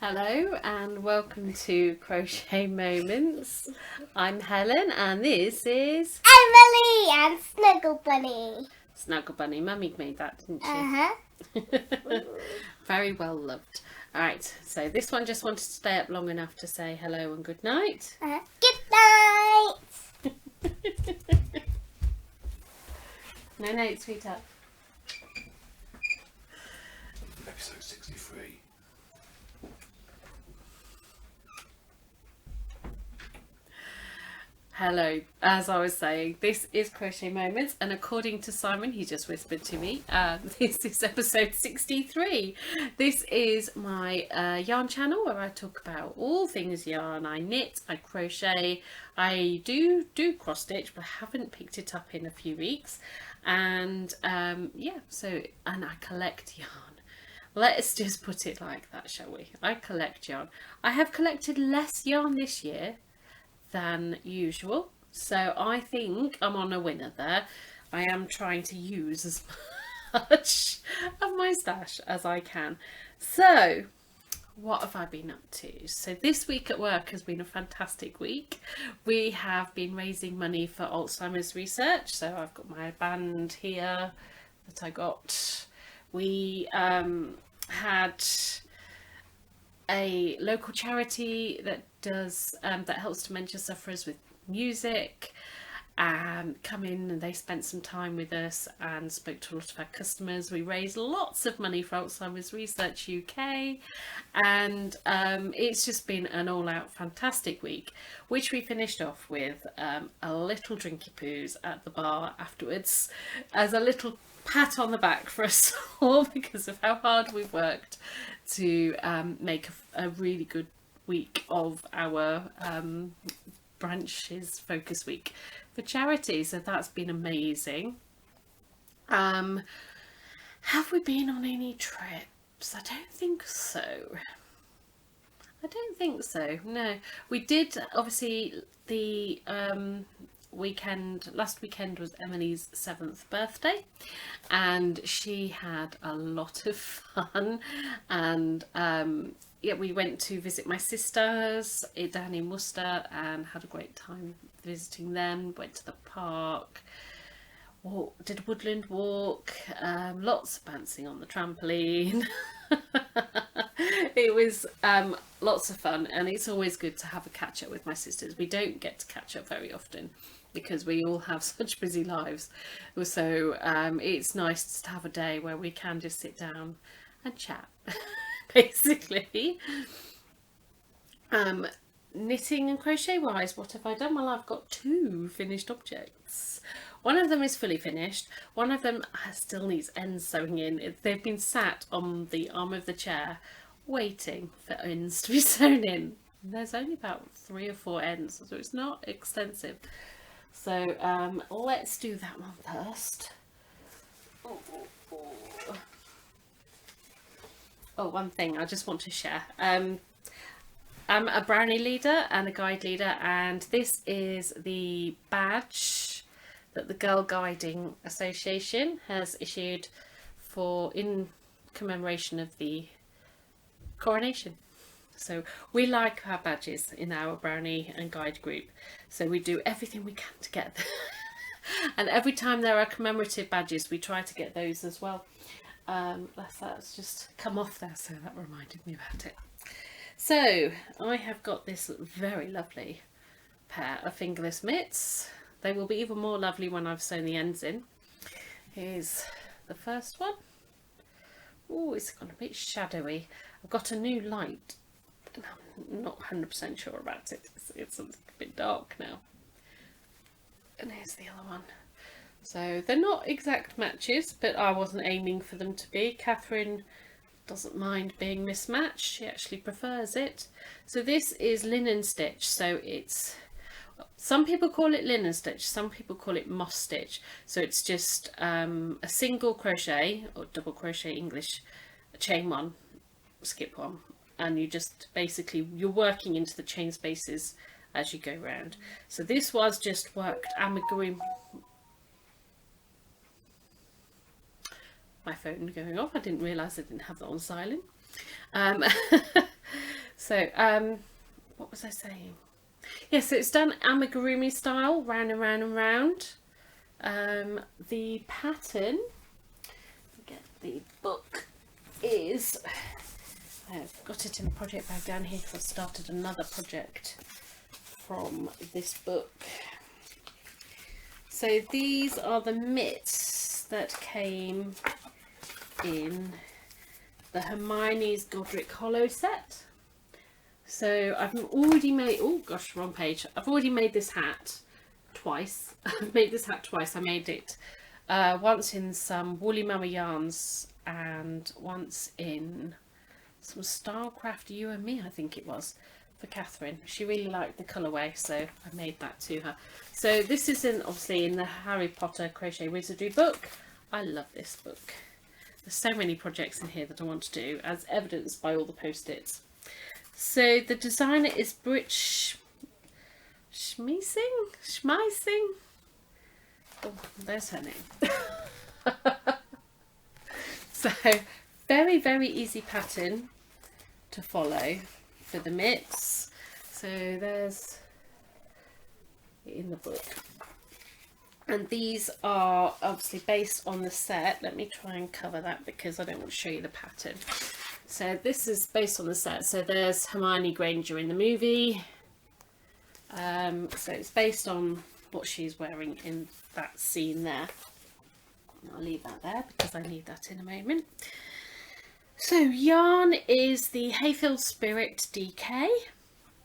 Hello and welcome to Crochet Moments. I'm Helen and this is Emily and Snuggle Bunny. Snuggle Bunny. Mummy made that, didn't she? Uh-huh. Very well loved. Alright, so this one just wanted to stay up long enough to say hello and good night. Good night. No, sweetheart. Episode 63. Hello, as I was saying, this is Crochet Moments, and according to Simon, he just whispered to me, this is episode 63. This is my yarn channel where I talk about all things yarn. I knit, I crochet, I do cross stitch, but I haven't picked it up in a few weeks. And yeah, and I collect yarn. Let's just put it like that, shall we? I collect yarn. I have collected less yarn this year than usual, so I think I'm on a winner there. I am trying to use as much of my stash as I can. So what have I been up to? So this week at work has been a fantastic week. We have been raising money for Alzheimer's research, so I've got my band here that I got. We had a local charity that does that helps dementia sufferers with music come in, and they spent some time with us and spoke to a lot of our customers. We raised lots of money for Alzheimer's Research UK, and it's just been an all-out fantastic week, which we finished off with a little drinky poos at the bar afterwards as a little pat on the back for us all because of how hard we've worked to make a really good week of our branches focus week for charity. So that's been amazing. Have we been on any trips? I don't think so. No, we did. Obviously the last weekend was Emily's 7th birthday, and she had a lot of fun, and yeah, we went to visit my sisters down in Worcester and had a great time visiting them. Went to the park, did a woodland walk, lots of bouncing on the trampoline. It was lots of fun, and it's always good to have a catch up with my sisters. We don't get to catch up very often because we all have such busy lives, so it's nice to have a day where we can just sit down and chat. Basically. Knitting and crochet wise, what have I done? Well, I've got 2 finished objects. One of them is fully finished, one of them still needs ends sewing in. They've been sat on the arm of the chair waiting for ends to be sewn in. There's only about 3 or 4 ends, so it's not extensive. So let's do that one first. Oh, one thing I just want to share. I'm a brownie leader and a guide leader, and this is the badge that the Girl Guiding Association has issued in commemoration of the coronation. So we like our badges in our brownie and guide group, so we do everything we can to get them. And every time there are commemorative badges, we try to get those as well. That's just come off there, so that reminded me about it. So I have got this very lovely pair of fingerless mitts. They will be even more lovely when I've sewn the ends in. Here's the first one. Oh, it's gone a bit shadowy. I've got a new light and I'm not 100% sure about it. It's a bit dark now. And here's the other one. So they're not exact matches, but I wasn't aiming for them to be. Katherine doesn't mind being mismatched. She actually prefers it. So this is linen stitch. So it's, some people call it linen stitch, some people call it moss stitch. So it's just a single crochet or double crochet English, chain 1, skip 1, and you just basically, you're working into the chain spaces as you go round. So this was just worked amigurumi. My phone going off. I didn't realise I didn't have that on silent. So what was I saying? Yeah, so it's done amigurumi style, round and round and round. The pattern, get the book, is, I've got it in the project bag down here because I've started another project from this book. So these are the mitts that came in the Hermione's Godric Hollow set. So I've already made, oh gosh, wrong page. I've already made this hat twice. I've made this hat twice. I made it once in some Woolly Mama yarns and once in some Stylecraft You and Me, I think it was, for Katherine. She really liked the colourway, so I made that to her. So this is obviously in the Harry Potter Crochet Wizardry book. I love this book. There's so many projects in here that I want to do, as evidenced by all the post-its. So the designer is Britt Scheising? Oh, there's her name. So very, very easy pattern to follow for the mitts. So there's it in the book. And these are obviously based on the set. Let me try and cover that because I don't want to show you the pattern. So this is based on the set. So there's Hermione Granger in the movie. So it's based on what she's wearing in that scene there. I'll leave that there because I need that in a moment. So yarn is the Hayfield Spirit DK.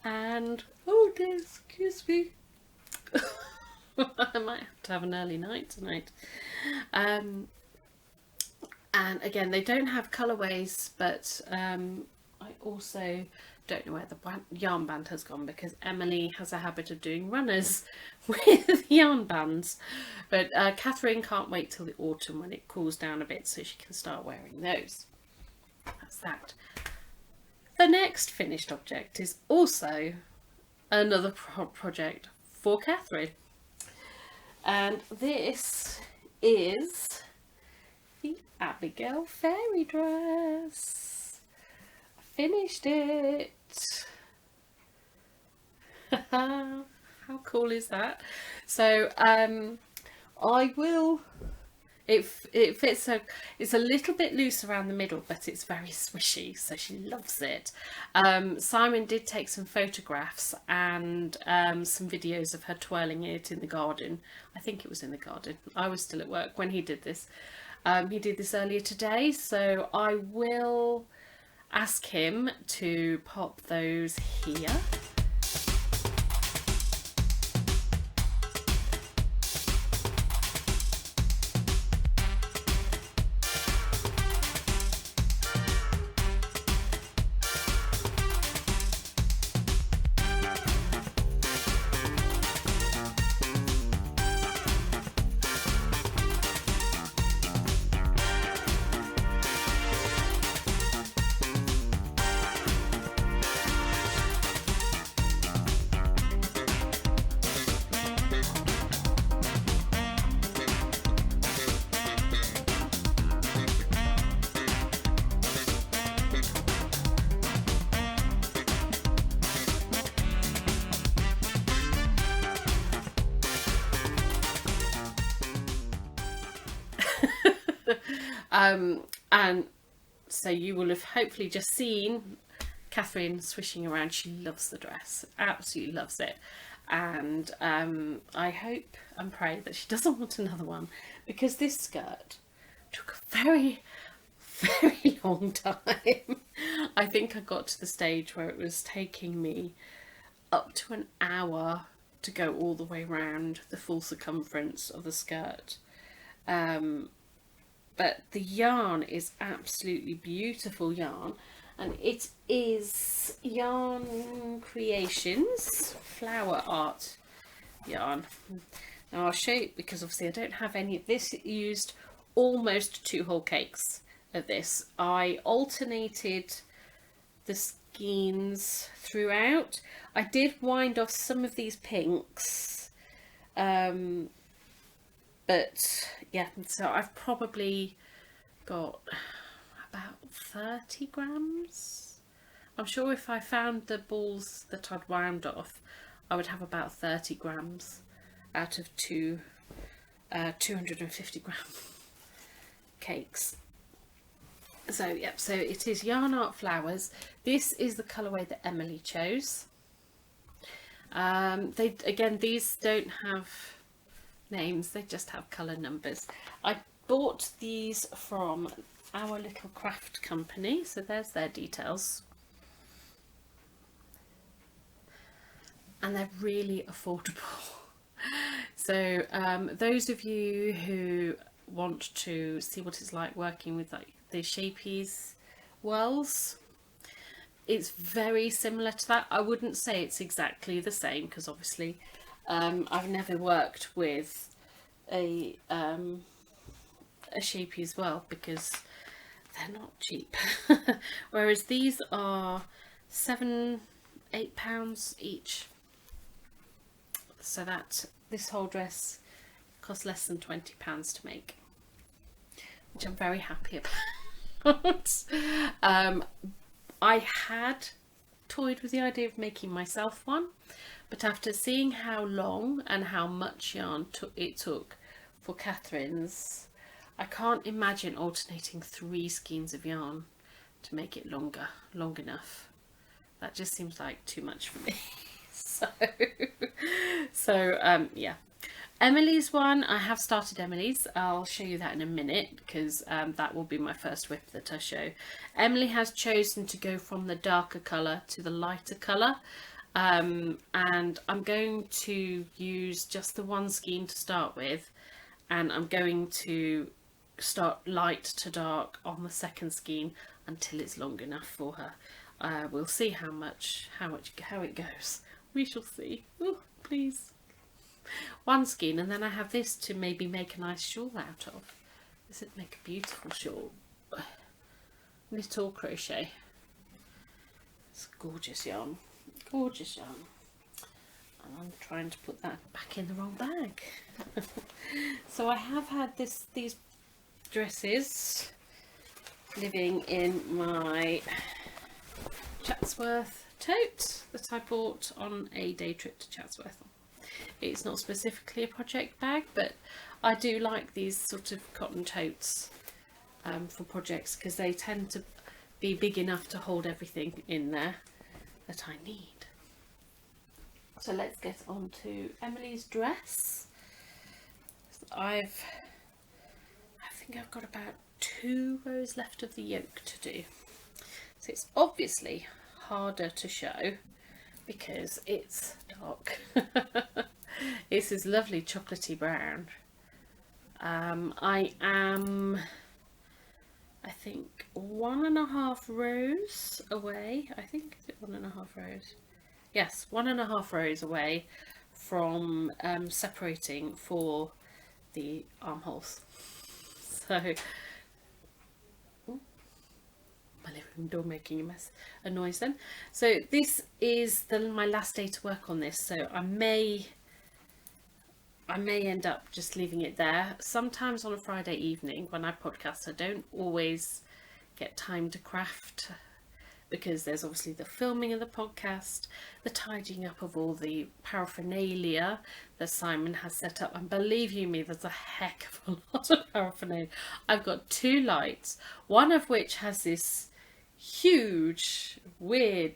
And, oh dear, excuse me. I might have to have an early night tonight. And again, they don't have colourways, but I also don't know where the yarn band has gone because Emily has a habit of doing runners with yarn bands. But Katherine can't wait till the autumn when it cools down a bit so she can start wearing those. That's that. The next finished object is also another project for Katherine. And this is the Abigail fairy dress. I finished it. How cool is that? So I will, it fits, so it's a little bit loose around the middle, but it's very swishy, so she loves it. Simon did take some photographs and some videos of her twirling it in the garden. I think it was in the garden. I was still at work when he did this. He did this earlier today, so I will ask him to pop those here. And so you will have hopefully just seen Katherine swishing around. She loves the dress, absolutely loves it. And I hope and pray that she doesn't want another one, because this skirt took a very, very long time. I think I got to the stage where it was taking me up to an hour to go all the way around the full circumference of the skirt. But the yarn is absolutely beautiful yarn, and it is Yarn Creations flower art yarn. Now I'll show you, because obviously I don't have any of this. It used almost 2 whole cakes of this. I alternated the skeins throughout. I did wind off some of these pinks, but yeah, so I've probably got about 30 grams. I'm sure if I found the balls that I'd wound off, I would have about 30 grams out of 250 gram cakes. So yep, so it is Yarn Art Flowers. This is the colourway that Emily chose. These don't have names, they just have colour numbers. I bought these from our little craft company, so there's their details. And they're really affordable. So those of you who want to see what it's like working with like the Shapies whirls, it's very similar to that. I wouldn't say it's exactly the same because obviously I've never worked with a Shapies whirl because they're not cheap. Whereas these are £7-8 each. So that this whole dress costs less than £20 to make, which I'm very happy about. I had toyed with the idea of making myself one, but after seeing how long and how much yarn it took for Katherine's, I can't imagine alternating 3 skeins of yarn to make it long enough. That just seems like too much for me. Yeah. Emily's one, I have started Emily's. I'll show you that in a minute because that will be my first whip that I show. Emily has chosen to go from the darker colour to the lighter colour, and I'm going to use just the one skein to start with, and I'm going to start light to dark on the second skein until it's long enough for her. We'll see how it goes. We shall see. Oh, please. One skein, and then I have this to maybe make a nice shawl out of. This would make a beautiful shawl. Knit or crochet. It's gorgeous yarn. Gorgeous yarn. And I'm trying to put that back in the wrong bag. So I have had these dresses living in my Chatsworth tote that I bought on a day trip to Chatsworth. It's not specifically a project bag, but I do like these sort of cotton totes for projects because they tend to be big enough to hold everything in there that I need. So let's get on to Emily's dress. I think I've got about 2 rows left of the yoke to do. So it's obviously harder to show because it's dark. It's this lovely chocolatey brown. I am, I think, 1.5 rows away. I think, is it 1.5 rows? Yes, 1.5 rows away from separating for the armholes. So, my living room door making a noise then. So this is my last day to work on this, so I may end up just leaving it there. Sometimes on a Friday evening when I podcast, I don't always get time to craft because there's obviously the filming of the podcast, the tidying up of all the paraphernalia that Simon has set up, and believe you me, there's a heck of a lot of paraphernalia. I've got 2 lights, one of which has this huge weird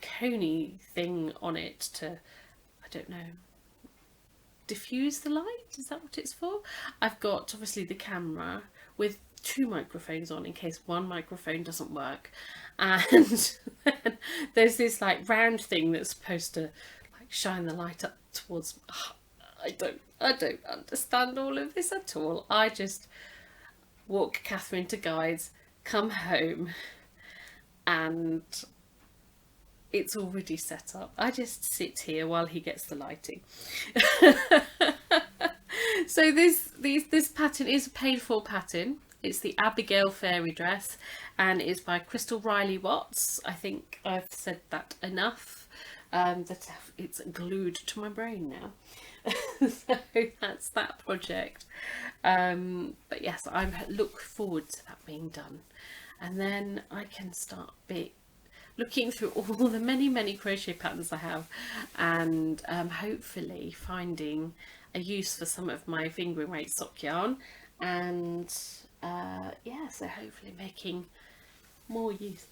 coney thing on it to, I don't know, diffuse the light. Is that what it's for? I've got obviously the camera with 2 microphones on in case one microphone doesn't work, and then there's this like round thing that's supposed to like shine the light up towards. I don't understand all of this at all. I just walk Katherine to guides, come home, and it's already set up. I just sit here while he gets the lighting. So this pattern is a paid for pattern. It's the Abigail fairy dress and it's by Crystal Riley Watts. I think I've said that enough, that it's glued to my brain now. So that's that project. But yes, I look forward to that being done. And then I can start looking through all the many crochet patterns I have, and hopefully finding a use for some of my fingering weight sock yarn, and yeah, so hopefully making more use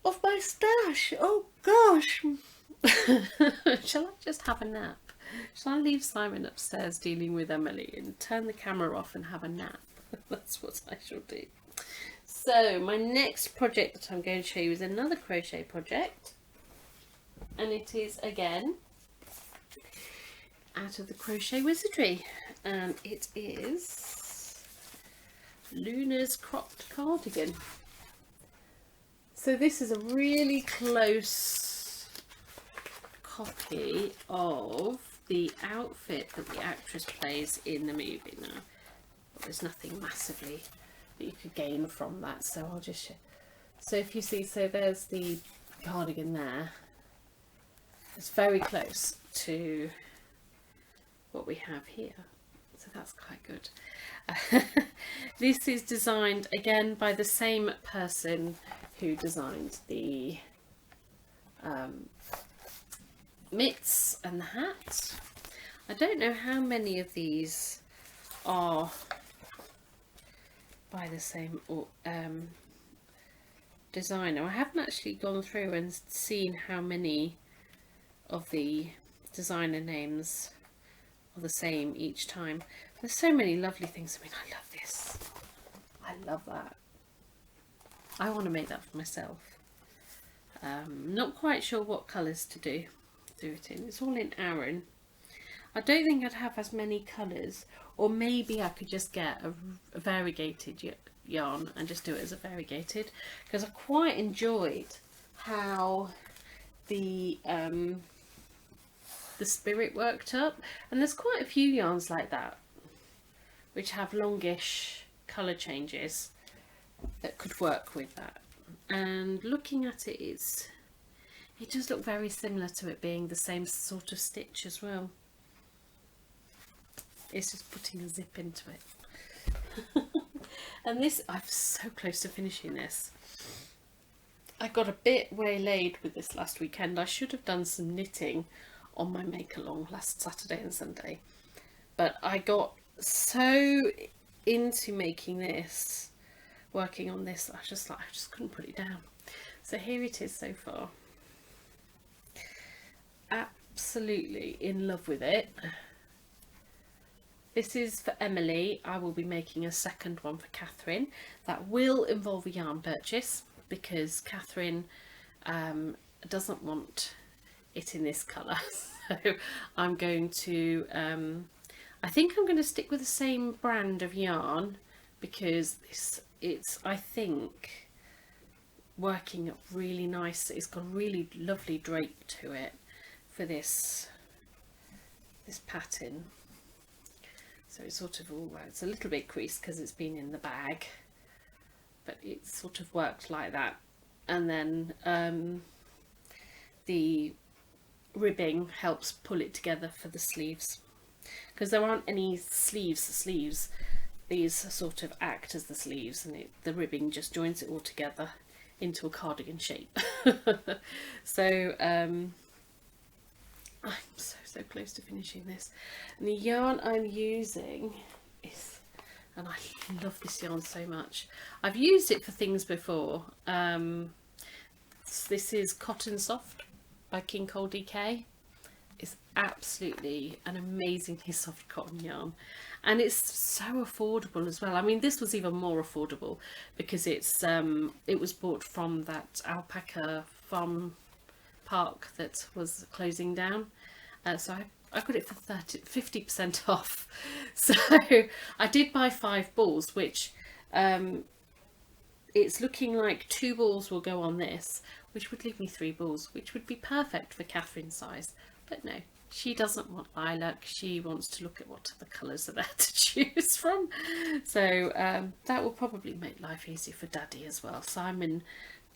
of my stash. Oh gosh. Shall I just have a nap? Shall I leave Simon upstairs dealing with Emily and turn the camera off and have a nap? That's what I shall do. So my next project that I'm going to show you is another crochet project, and it is again out of the Crochet Wizardry, and it is Luna's cropped cardigan. So this is a really close copy of the outfit that the actress plays in the movie. Now, there's nothing massively that you could gain from that, so I'll just show. So if you see, so there's the cardigan there. It's very close to what we have here, so that's quite good. This is designed again by the same person who designed the mitts and the hat. I don't know how many of these are by the same designer. I haven't actually gone through and seen how many of the designer names are the same each time. There's so many lovely things. I mean, I love this. I love that. I want to make that for myself. Not quite sure what colours to do it in. It's all in Aran. I don't think I'd have as many colours, or maybe I could just get a variegated yarn and just do it as a variegated, because I quite enjoyed how the spirit worked up, and there's quite a few yarns like that which have longish colour changes that could work with that. And looking at it, it does look very similar to it being the same sort of stitch as well. It's just putting a zip into it. And this, I'm so close to finishing this. I got a bit waylaid with this last weekend. I should have done some knitting on my make along last Saturday and Sunday, but I got so into making this, working on this, I just couldn't put it down. So here it is so far. Absolutely in love with it. This is for Emily. I will be making a second one for Katherine. That will involve a yarn purchase, because Katherine doesn't want it in this colour. So I'm going to, I think I'm going to stick with the same brand of yarn, because it's I think working up really nice. It's got a really lovely drape to it for this pattern. So it's sort of all, it's a little bit creased because it's been in the bag, but it's sort of worked like that. And then the ribbing helps pull it together for the sleeves, because there aren't any sleeves. These sort of act as the sleeves, and the ribbing just joins it all together into a cardigan shape. So I'm so close to finishing this, and the yarn I'm using is, and I love this yarn so much, I've used it for things before. This is Cottonsoft by King Cole DK. It's absolutely an amazingly soft cotton yarn, and it's so affordable as well. I mean, this was even more affordable because it's it was bought from that alpaca farm park that was closing down, so I got it for 50% off. So I did buy 5 balls, which it's looking like 2 balls will go on this, which would leave me 3 balls, which would be perfect for Katherine's size. But no, she doesn't want lilac. She wants to look at what other colours are there to choose from. So that will probably make life easier for Daddy as well. Simon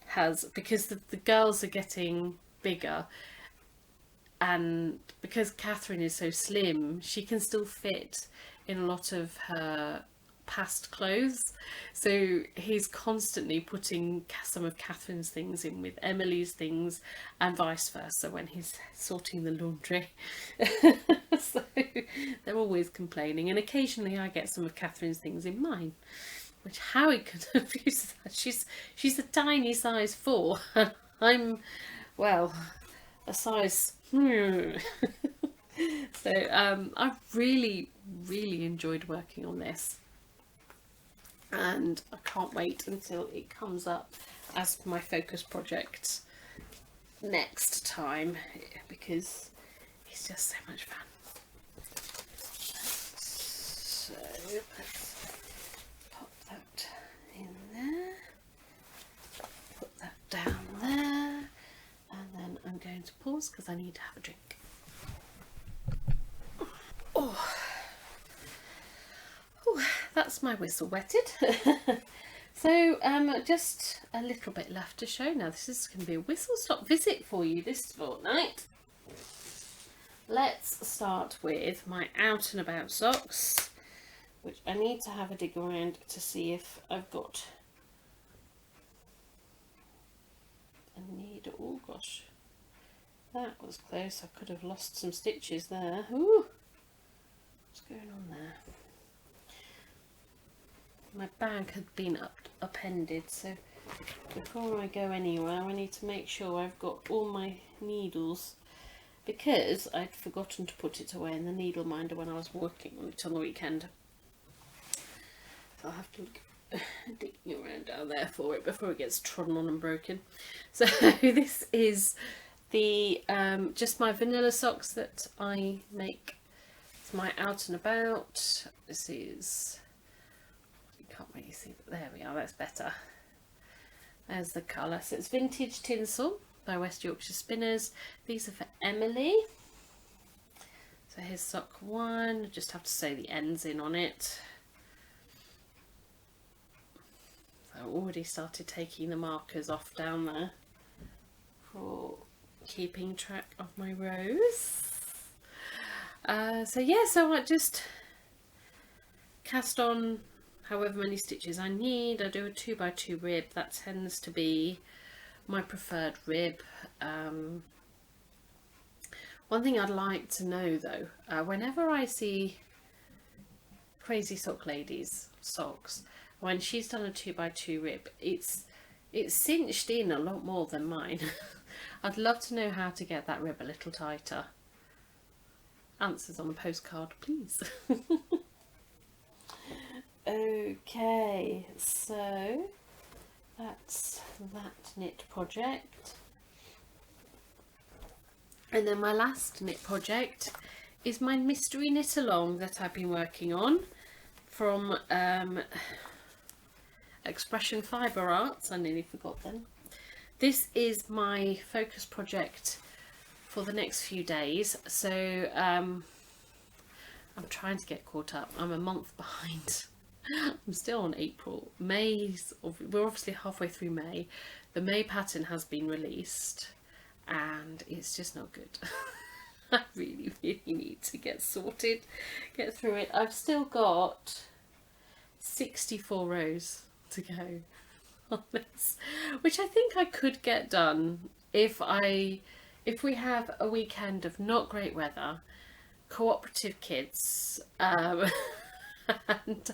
has, because the girls are getting bigger, and because Katherine is so slim, she can still fit in a lot of her past clothes, so he's constantly putting some of Catherine's things in with Emily's things and vice versa when he's sorting the laundry. So they're always complaining, and occasionally I get some of Catherine's things in mine, which Howie could have used that. She's a tiny size 4 and I'm, well, a size so I've really enjoyed working on this, and I can't wait until it comes up as my focus project next time, because it's just so much fun. So let's pop that in there, put that down there, and then I'm going to pause because I need to have a drink. Oh, that's my whistle wetted. So just a little bit left to show now. This is going to be a whistle stop visit for you this fortnight. Let's start with my out and about socks, which I need to have a dig around to see if I've got a needle. Oh gosh, that was close. I could have lost some stitches there. Ooh, what's going on there? My bag had been appended, so before I go anywhere I need to make sure I've got all my needles, because I'd forgotten to put it away in the needle minder when I was working on it on the weekend. So I'll have to look digging around down there for it before it gets trodden on and broken. So this is the just my vanilla socks that I make. It's my out and about. This is, you can't really see, but there we are, that's better. There's the colour. So it's Vintage Tinsel by West Yorkshire Spinners. These are for Emily. So here's sock 1. Just have to sew the ends in on it. So I've already started taking the markers off down there for keeping track of my rows. So yeah, so I just cast on however many stitches I need. I do a 2x2 rib. That tends to be my preferred rib. One thing I'd like to know though, whenever I see Crazy Sock Lady's socks, when she's done a 2x2 rib, it's cinched in a lot more than mine. I'd love to know how to get that rib a little tighter. Answers on a postcard, please. Okay, so that's that knit project. And then my last knit project is my mystery knit along that I've been working on from Expression Fibre Arts. I nearly forgot them. This is my focus project for the next few days, so I'm trying to get caught up. I'm a month behind. I'm still on April. We're obviously halfway through May. The May pattern has been released and it's just not good. I really need to get sorted, get through it. I've still got 64 rows to go on this, which I think I could get done if we have a weekend of not great weather, cooperative kids, and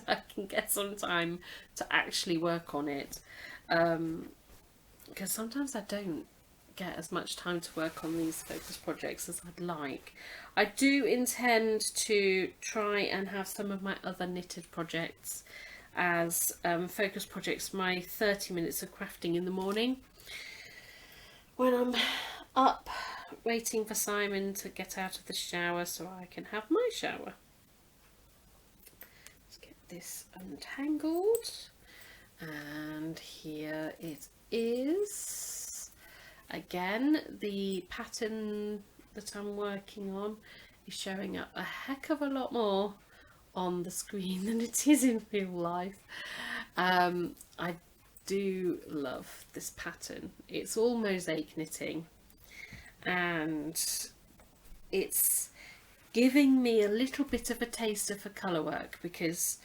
I can get some time to actually work on it, because sometimes I don't get as much time to work on these focus projects as I'd like. I do intend to try and have some of my other knitted projects as focus projects, my 30 minutes of crafting in the morning when I'm up waiting for Simon to get out of the shower so I can have my shower. Let's get this untangled, and here it is. Again, the pattern that I'm working on is showing up a heck of a lot more on the screen than it is in real life. I do love this pattern. It's all mosaic knitting and it's giving me a little bit of a taster for colour work, because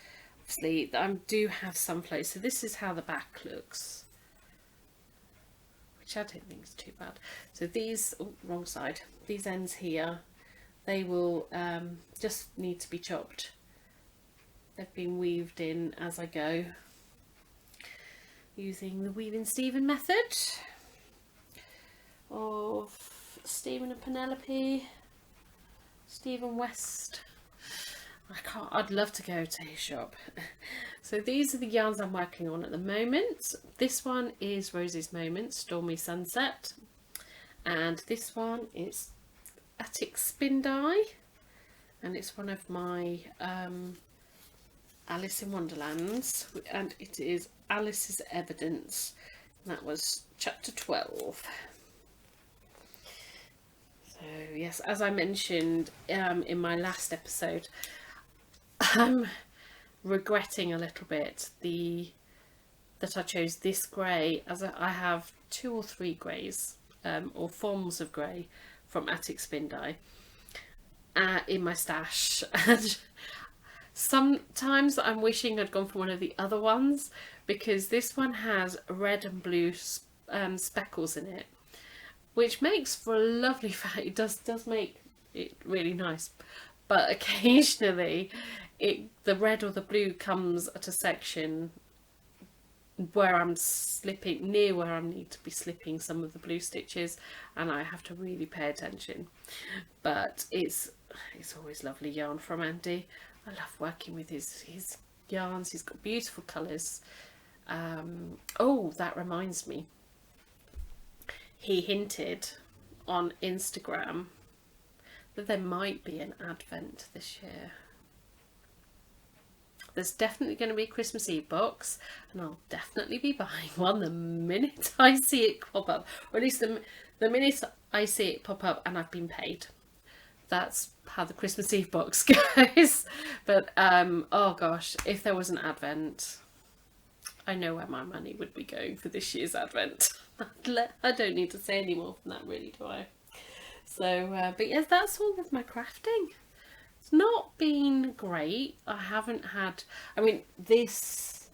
obviously I do have some flows. So this is how the back looks, which I don't think is too bad. So these, oh, wrong side, these ends here, they will just need to be chopped. They've been weaved in as I go, using the Weaving Stephen method of Stephen and Penelope, Stephen West. I'd love to go to his shop. So these are the yarns I'm working on at the moment. This one is Rosie's Moment, Stormy Sunset. And this one is Attic Spin Dye. And it's one of my Alice in Wonderlands. And it is Alice's Evidence. And that was chapter 12. So yes, as I mentioned in my last episode, I'm regretting a little bit that I chose this grey, as I have 2 or 3 greys or forms of grey from Attic Spin Dye in my stash, and sometimes I'm wishing I'd gone for one of the other ones, because this one has red and blue speckles in it, which makes for a lovely fact. It does make it really nice, but occasionally the red or the blue comes at a section where I'm slipping, near where I need to be slipping some of the blue stitches, and I have to really pay attention. But it's always lovely yarn from Andy. I love working with his yarns. He's got beautiful colours. Oh, that reminds me, he hinted on Instagram that there might be an advent this year. There's definitely going to be a Christmas Eve box, and I'll definitely be buying one the minute I see it pop up, or at least the minute I see it pop up and I've been paid. That's how the Christmas Eve box goes. But oh gosh, if there was an advent, I know where my money would be going for this year's advent. I don't need to say any more than that, really, do I? So but yes, that's all with my crafting. It's not been great. I haven't had, I mean, this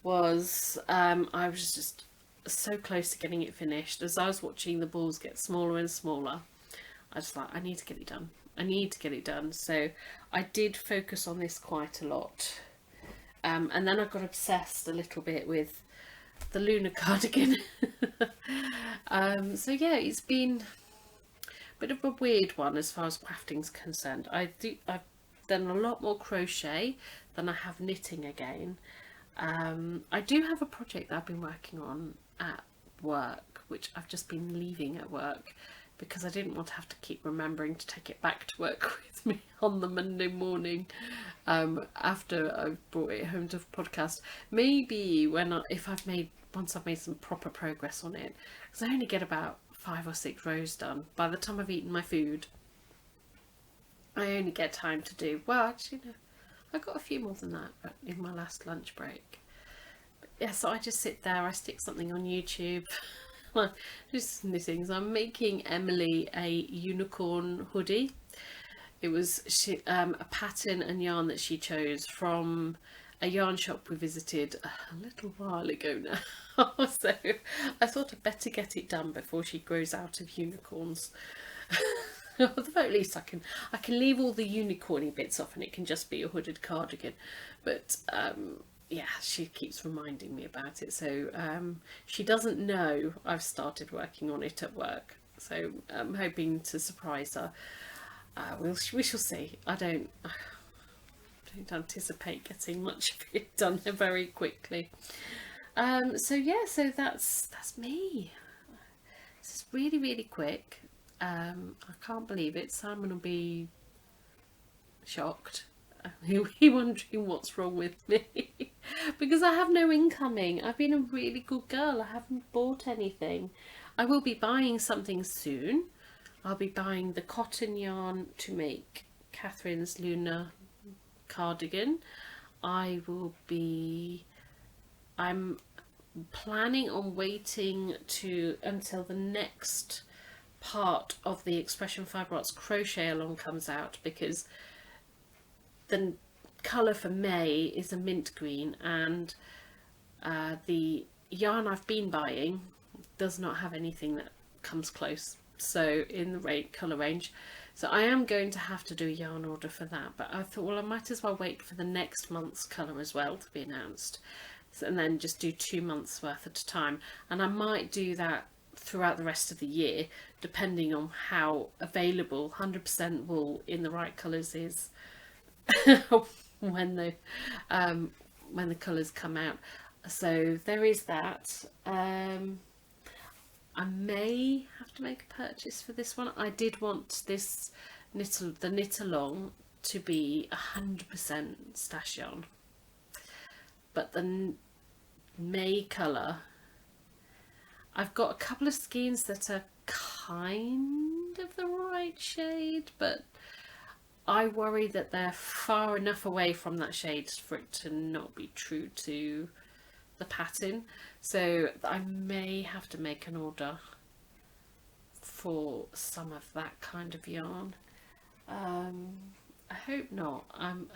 was I was just so close to getting it finished. As I was watching the balls get smaller and smaller, I just like, I need to get it done. I need to get it done. So I did focus on this quite a lot, and then I got obsessed a little bit with the Lunar cardigan. So yeah, it's been bit of a weird one as far as crafting's concerned. I've done a lot more crochet than I have knitting again. I do have a project that I've been working on at work, which I've just been leaving at work because I didn't want to have to keep remembering to take it back to work with me on the Monday morning after I've brought it home to podcast. Maybe once I've made some proper progress on it, because I only get about 5 or 6 rows done. By the time I've eaten my food, I only get time to do, well, actually no, I got a few more than that in my last lunch break. But yeah, so I just sit there, I stick something on YouTube, just knitting. So I'm making Emily a unicorn hoodie. It was a pattern and yarn that she chose from a yarn shop we visited a little while ago now. So I thought I'd better get it done before she grows out of unicorns. Although at least I can leave all the unicorny bits off and it can just be a hooded cardigan. But yeah, she keeps reminding me about it. So she doesn't know I've started working on it at work. So I'm hoping to surprise her. We shall see. I don't anticipate getting much of it done very quickly. So yeah, so that's me. This is really, really quick. I can't believe it. Simon will be shocked. He'll be wondering what's wrong with me because I have no incoming. I've been a really good girl. I haven't bought anything. I will be buying something soon. I'll be buying the cotton yarn to make Katherine's Lunar cardigan. I'm planning on waiting until the next part of the Expression Fibre Arts crochet along comes out, because the colour for May is a mint green, and the yarn I've been buying does not have anything that comes close, so in the colour range. So I am going to have to do a yarn order for that, but I thought, well, I might as well wait for the next month's colour as well to be announced, and then just do 2 months worth at a time. And I might do that throughout the rest of the year, depending on how available 100% wool in the right colours is when the colours come out. So there is that. I may have to make a purchase for this one. I did want this the knit along to be 100% stash yarn, but the May colour, I've got a couple of skeins that are kind of the right shade, but I worry that they're far enough away from that shade for it to not be true to the pattern. So I may have to make an order for some of that kind of yarn. I hope not. I'm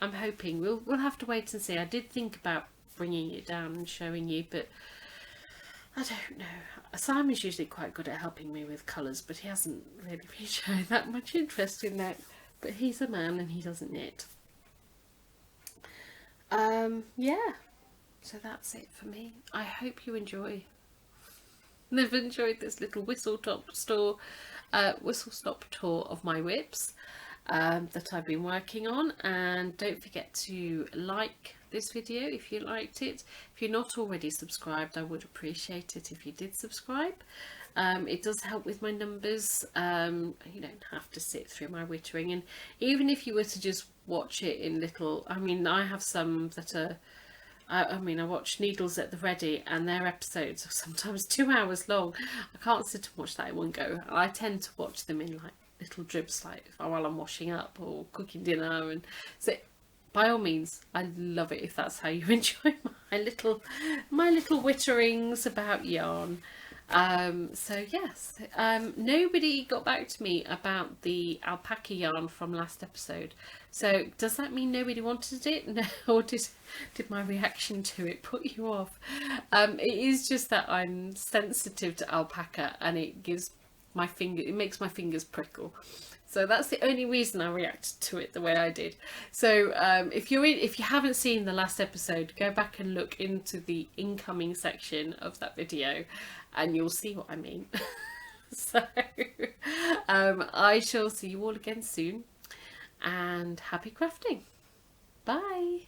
hoping. We'll have to wait and see. I did think about bringing it down and showing you, but I don't know. Simon's usually quite good at helping me with colours, but he hasn't really been showing that much interest in that. But he's a man and he doesn't knit. Yeah. So that's it for me. I hope you enjoy. I've enjoyed this little whistle stop tour of my whips that I've been working on. And don't forget to like this video if you liked it. If you're not already subscribed, I would appreciate it if you did subscribe. It does help with my numbers. You don't have to sit through my whittering, and even if you were to just watch it in little, I mean, I have some that are, I watch Needles at the Ready, and their episodes are sometimes 2 hours long. I can't sit and watch that in one go. I tend to watch them in like little dribs, like while I'm washing up or cooking dinner. And so by all means, I love it if that's how you enjoy my little witterings about yarn. So yes, nobody got back to me about the alpaca yarn from last episode. So does that mean nobody wanted it? No, or did my reaction to it put you off? It is just that I'm sensitive to alpaca, and it makes my fingers prickle. So that's the only reason I reacted to it the way I did. So if you haven't seen the last episode, go back and look into the incoming section of that video, and you'll see what I mean. So I shall see you all again soon, and happy crafting. Bye.